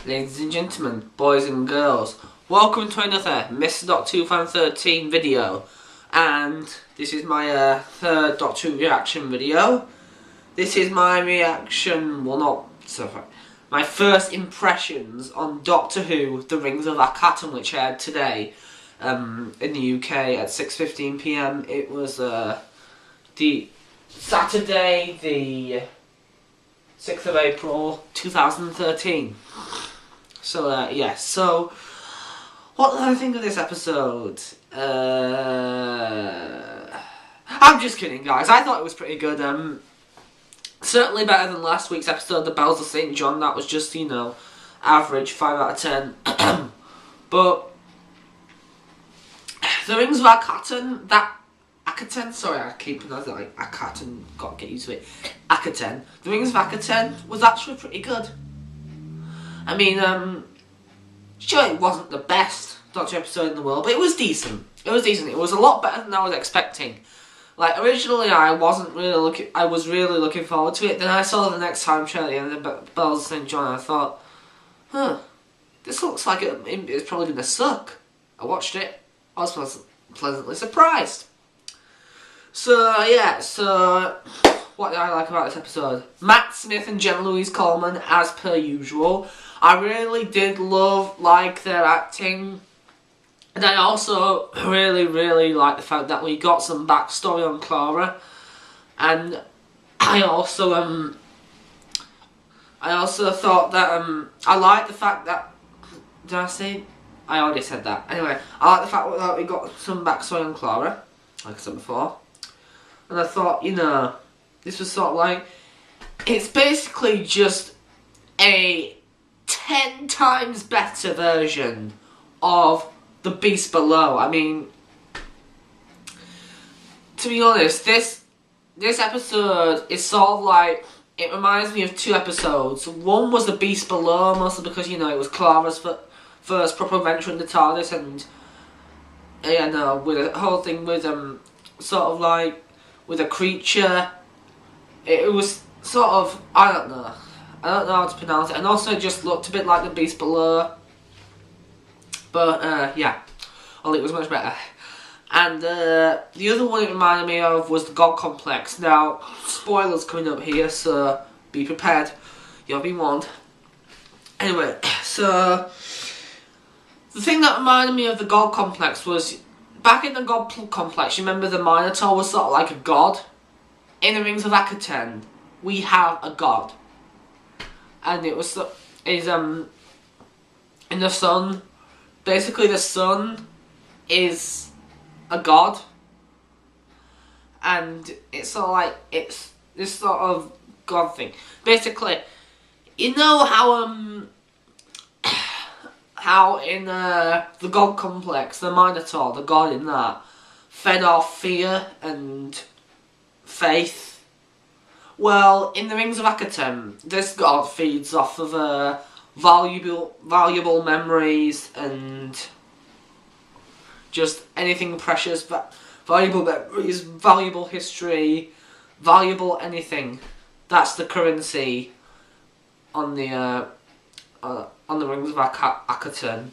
Ladies and gentlemen, boys and girls, welcome to another Mrdoctorwhofan13's video, and this is my third Doctor Who reaction video. This is my reaction, my first impressions on Doctor Who, The Rings of Akhaten, which aired today in the UK at 6:15 PM. It was the Saturday, the 6th of April 2013. So yes, so what did I think of this episode? I'm just kidding, guys. I thought it was pretty good. Certainly better than last week's episode, The Bells of St. John. That was just, you know, average, 5 out of 10. But The Rings of Akhaten, Akhaten, sorry, I keep pronouncing it like Akhaten, gotta get used to it. Akhaten. The Rings of Akhaten was actually pretty good. I mean, sure, it wasn't the best Doctor episode in the world, but it was decent. It was decent. It was a lot better than I was expecting. Like, originally, I was really looking forward to it. Then I saw the next time trailer and the Bells of St. John, and I thought, this looks like it's probably going to suck. I watched it. I was pleasantly surprised. So, yeah, what did I like about this episode? Matt Smith and Gemma Louise Coleman, as per usual. I really did like their acting. And I also really like the fact that we got some backstory on Clara. And I also thought that, I like the fact that, did I say? I already said that. Anyway, I like the fact that we got some backstory on Clara, like I said before. And I thought, you know, this was sort of like, it's basically just a 10 times better version of The Beast Below. I mean, to be honest, this episode is sort of like, it reminds me of 2 episodes. One was The Beast Below, mostly because, you know, it was Clara's first proper venture in the TARDIS, and, you know, with the whole thing with, sort of like, with a creature. It was sort of, I don't know how to pronounce it, and also it just looked a bit like The Beast Below. But, yeah, only it was much better. And, the other one it reminded me of was the God Complex. Now, spoilers coming up here, so be prepared. You'll be warned. Anyway, so, the thing that reminded me of the God Complex was, back in the God Complex, you remember the Minotaur was sort of like a god? In the Rings of Akhaten, we have a god. And it was, in the sun. Basically, the sun is a god, and it's sort of like, it's this sort of god thing. Basically, you know how in the God Complex, the Minotaur, the god in that, fed off fear and faith. Well, in the Rings of Akhaten, this god feeds off of valuable memories and just anything precious, valuable memories, valuable history, valuable anything. That's the currency on the Rings of Akhaten,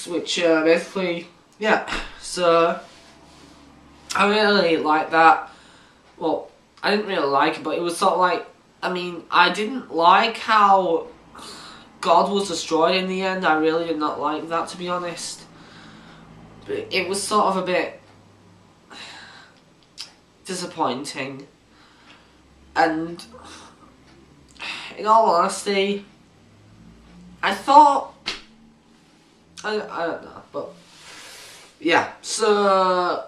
which basically, yeah. So I really like that. Well, I didn't really like it, but it was sort of like, I mean, I didn't like how God was destroyed in the end. I really did not like that, to be honest. But it was sort of a bit disappointing. And in all honesty, I thought, I don't know, but yeah, so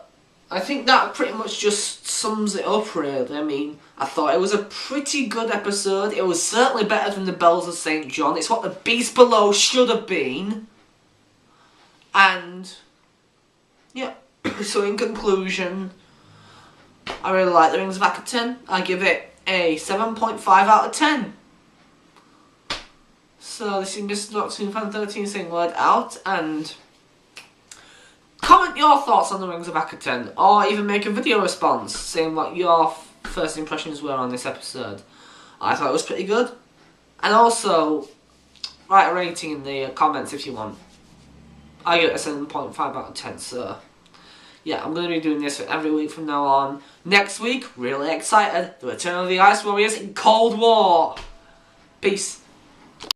I think that pretty much just sums it up, really. I mean, I thought it was a pretty good episode. It was certainly better than The Bells of St. John. It's what The Beast Below should have been. And, yeah, so in conclusion, I really like The Rings of Akhaten. I give it a 7.5 out of 10. So this is Mrdoctorwhofan13's saying word out, and comment your thoughts on The Rings of Akhaten, or even make a video response saying what your first impressions were on this episode. I thought it was pretty good. And also, write a rating in the comments if you want. I give it a 7.5 out of 10, so yeah, I'm going to be doing this every week from now on. Next week, really excited, the return of the Ice Warriors in Cold War. Peace.